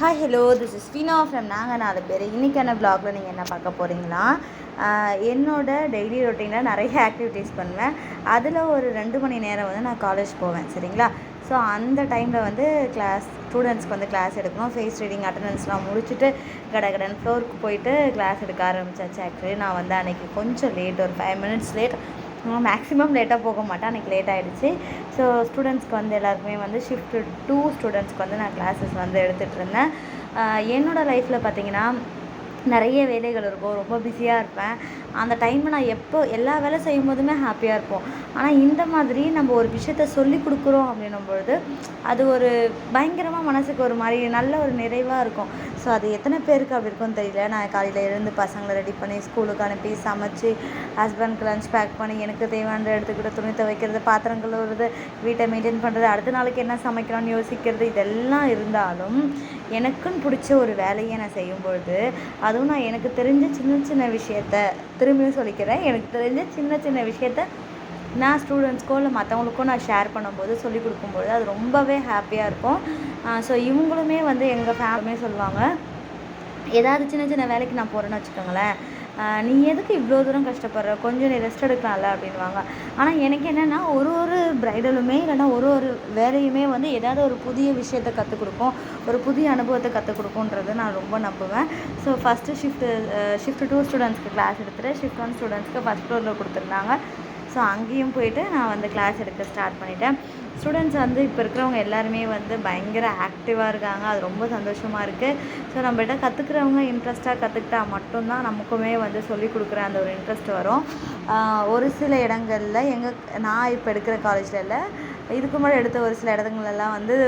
Hi hello this is Feena from நாங்கள் 4 பேர். இன்றைக்கான வ்ளாகில் நீங்கள் என்ன பார்க்க போகிறீங்கன்னா, என்னோடய டெய்லி ரொட்டீனில் நிறைய ஆக்டிவிட்டீஸ் பண்ணுவேன். அதில் ஒரு 2 மணி நேரம் வந்து நான் காலேஜ் போவேன், சரிங்களா? ஸோ அந்த டைமில் வந்து ஸ்டூடெண்ட்ஸ்க்கு வந்து கிளாஸ் எடுக்கணும். ஃபேஸ் ரீடிங் அட்டண்டன்ஸ்லாம் முடிச்சுட்டு கடகடன் ஃப்ளோருக்கு போயிட்டு கிளாஸ் எடுக்க ஆரம்பிச்சாச்சு. ஆக்சுவலி நான் வந்து அன்றைக்கி கொஞ்சம் லேட், ஒரு 5 மினிட்ஸ் லேட். மேக்ஸிமம் லேட்டாக போக மாட்டேன், அன்றைக்கி லேட் ஆகிடுச்சு. ஸோ ஸ்டூடெண்ட்ஸ்க்கு வந்து எல்லாருக்குமே வந்து ஷிஃப்ட் 2 ஸ்டூடெண்ட்ஸ்க்கு வந்து நான் கிளாஸஸ் வந்து எடுத்துகிட்டு இருந்தேன். என்னோடய லைஃப்பில் பார்த்திங்கன்னா நிறைய வேலைகள் இருக்கும், ரொம்ப பிஸியாக இருப்பேன். அந்த டைமில் நான் எல்லா வேலை செய்யும் போதுமே ஹாப்பியாக இருப்போம். ஆனால் இந்த மாதிரி நம்ம ஒரு விஷயத்த சொல்லி கொடுக்குறோம் அப்படின்னும் பொழுது அது ஒரு பயங்கரமாக மனதுக்கு ஒரு மாதிரி நல்ல ஒரு நிறைவாக இருக்கும். ஸோ அது எத்தனை பேருக்கு அப்படி இருக்கும்னு தெரியல. நான் காலையில் எழுந்து பசங்களை ரெடி பண்ணி ஸ்கூலுக்கு அனுப்பி சமைச்சு ஹஸ்பண்ட்க்கு லஞ்ச் பேக் பண்ணி எனக்கு தேவையானதை எடுத்துக்கிட்டு துணி துவைக்கிறது, பாத்திரம் கழுவுறது, வீட்டை மெயின்டைன் பண்ணுறது, அடுத்த நாளைக்கு என்ன சமைக்கணும்னு யோசிக்கிறது, இதெல்லாம் இருந்தாலும் எனக்குன்னு பிடிச்ச ஒரு வேலையை நான் செய்யும்பொழுது, அதுவும் நான் எனக்கு தெரிஞ்ச சின்ன சின்ன விஷயத்த திரும்பியும் சொல்லிக்கிறேன், எனக்கு தெரிஞ்ச சின்ன சின்ன விஷயத்த நான் ஸ்டூடெண்ட்ஸ்க்கோ இல்லை மற்றவங்களுக்கோ நான் ஷேர் பண்ணும்போது, சொல்லிக் கொடுக்கும்போது அது ரொம்பவே ஹாப்பியாக இருக்கும். ஸோ இவங்களுமே வந்து எங்கள் ஃபேமிலியுமே சொல்லுவாங்க, ஏதாவது சின்ன சின்ன வேலைக்கு நான் போகிறேன்னு வச்சுக்கோங்களேன், நீ எதுக்கு இவ்வளோ தூரம் கஷ்டப்படுற, கொஞ்சம் நீ ரெஸ்ட் எடுக்கலாம்ல அப்படின்வாங்க. ஆனால் எனக்கு என்னென்னா ஒரு ப்ரைடலுமே இல்லைன்னா ஒரு வேலையுமே வந்து ஏதாவது ஒரு புதிய விஷயத்தை கற்றுக் கொடுக்கும், ஒரு புதிய அனுபவத்தை கற்றுக் கொடுக்குன்றதை நான் ரொம்ப நம்புவேன். ஸோ ஃபஸ்ட்டு ஷிஃப்ட் 2 ஸ்டூடெண்ட்ஸ்க்கு கிளாஸ் எடுத்துகிட்டு ஷிஃப்ட் 1 ஸ்டூடெண்ட்ஸ்க்கு ஃபஸ்ட் ஃப்ளோரில் கொடுத்துருந்தாங்க. ஸோ அங்கேயும் போயிட்டு நான் வந்து கிளாஸ் எடுக்க ஸ்டார்ட் பண்ணிட்டேன். ஸ்டூடெண்ட்ஸ் வந்து இப்போ இருக்கிறவங்க எல்லாருமே வந்து பயங்கர ஆக்டிவாக இருக்காங்க, அது ரொம்ப சந்தோஷமாக இருக்குது. ஸோ நம்மள்கிட்ட கற்றுக்கிறவங்க இன்ட்ரெஸ்ட்டாக கற்றுக்கிட்டா மட்டும்தான் நமக்குமே வந்து சொல்லிக் கொடுக்குற அந்த ஒரு இன்ட்ரெஸ்ட் வரும். ஒரு சில இடங்களில் நான் இப்போ எடுக்கிற காலேஜில் இல்லை, இதுக்கு முன்னாடி எடுத்த ஒரு சில இடத்துங்களெல்லாம் வந்து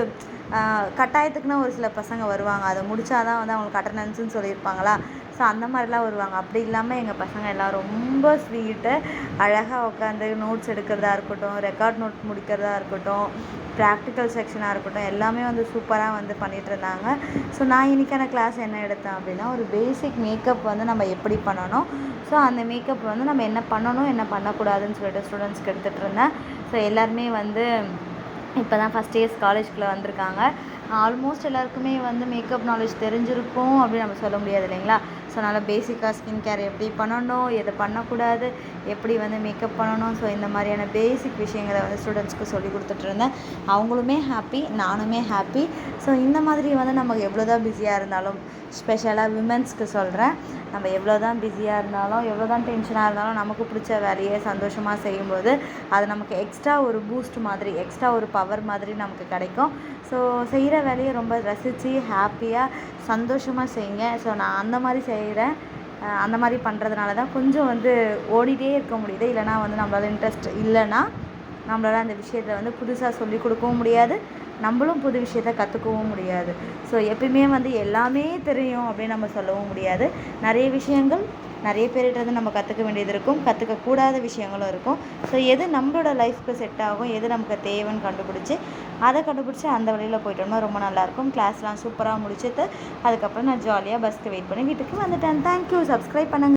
கட்டாயத்துக்குன்னா ஒரு சில பசங்க வருவாங்க, அதை முடித்தா தான் வந்து அவங்களுக்கு அட்டண்டன்ஸுன்னு சொல்லியிருப்பாங்களா. ஸோ அந்த மாதிரிலாம் வருவாங்க. அப்படி இல்லாமல் எங்கள் பசங்க எல்லாம் ரொம்ப ஸ்வீட்டு, அழகாக உட்காந்து நோட்ஸ் எடுக்கிறதா இருக்கட்டும், ரெக்கார்ட் நோட் முடிக்கிறதா இருக்கட்டும், ப்ராக்டிக்கல் செக்ஷனாக இருக்கட்டும், எல்லாமே வந்து சூப்பராக வந்து பண்ணிகிட்டு இருந்தாங்க. ஸோ நான் இன்றைக்கான கிளாஸ் என்ன எடுத்தேன் அப்படின்னா, ஒரு பேசிக் மேக்கப் வந்து நம்ம எப்படி பண்ணணும், ஸோ அந்த மேக்கப் வந்து நம்ம என்ன பண்ணணும் என்ன பண்ணக்கூடாதுன்னு சொல்லிட்டு ஸ்டூடெண்ட்ஸ்க்கு எடுத்துகிட்டு இருந்தேன். ஸோ எல்லாருமே வந்து இப்போ தான் ஃபஸ்ட் இயர்ஸ் காலேஜ்குள்ளே வந்திருக்காங்க. ஆல்மோஸ்ட் எல்லாருக்குமே வந்து மேக்கப் நாலேஜ் தெரிஞ்சிருக்கும் அப்படின்னு நம்ம சொல்ல முடியாது இல்லைங்களா. ஸோ அதனால் பேசிக்காக ஸ்கின் கேர் எப்படி பண்ணணும், எதை பண்ணக்கூடாது, எப்படி வந்து மேக்கப் பண்ணணும், ஸோ இந்த மாதிரியான பேசிக் விஷயங்களை வந்து ஸ்டூடெண்ட்ஸ்க்கு சொல்லி கொடுத்துட்ருந்தேன். அவங்களுமே ஹாப்பி, நானுமே ஹாப்பி. ஸோ இந்த மாதிரி வந்து நம்ம எவ்வளோ தான் பிஸியாக இருந்தாலும், ஸ்பெஷலாக விமென்ஸ்க்கு சொல்கிறேன், நம்ம எவ்வளோ தான் பிஸியாக இருந்தாலும், எவ்வளோ தான் டென்ஷனாக இருந்தாலும், நமக்கு பிடிச்ச வேலையை சந்தோஷமாக செய்யும்போது அது நமக்கு எக்ஸ்ட்ரா ஒரு பூஸ்ட் மாதிரி, எக்ஸ்ட்ரா ஒரு பவர் மாதிரி நமக்கு கிடைக்கும். ஸோ செய்கிற வேலையை ரொம்ப ரசித்து ஹாப்பியாக சந்தோஷமாக செய்யுங்க. ஸோ நான் அந்த மாதிரி செய்கிறேன். அந்த மாதிரி பண்ணுறதுனால தான் கொஞ்சம் வந்து ஓடிட்டே இருக்க முடியுது. இல்லைனா வந்து நம்மளால் இன்ட்ரெஸ்ட் இல்லைன்னா நம்மளால் அந்த விஷயத்தை வந்து புதுசாக சொல்லிக் கொடுக்கவும் முடியாது, நம்மளும் புது விஷயத்த கற்றுக்கவும் முடியாது. ஸோ எப்பயுமே வந்து எல்லாமே தெரியும் அப்படின்னு நம்ம சொல்லவும் முடியாது. நிறைய விஷயங்கள் நிறைய பேர்கிட்ட நம்ம கற்றுக்க வேண்டியது இருக்கும், கற்றுக்கக்கூடாத விஷயங்களும் இருக்கும். ஸோ எது நம்மளோட லைஃப்க்கு செட் ஆகும், எது நமக்கு தேவைன்னு கண்டுபிடிச்சி அந்த வழியில் போயிட்டோம்னா ரொம்ப நல்லாயிருக்கும். கிளாஸ்லாம் சூப்பராக முடிச்சுட்டு அதுக்கப்புறம் நான் ஜாலியாக பஸ்க்கு வெயிட் பண்ணி வீட்டுக்கு வந்துட்டேன். தேங்க்யூ. சப்ஸ்கிரைப் பண்ணுங்கள்.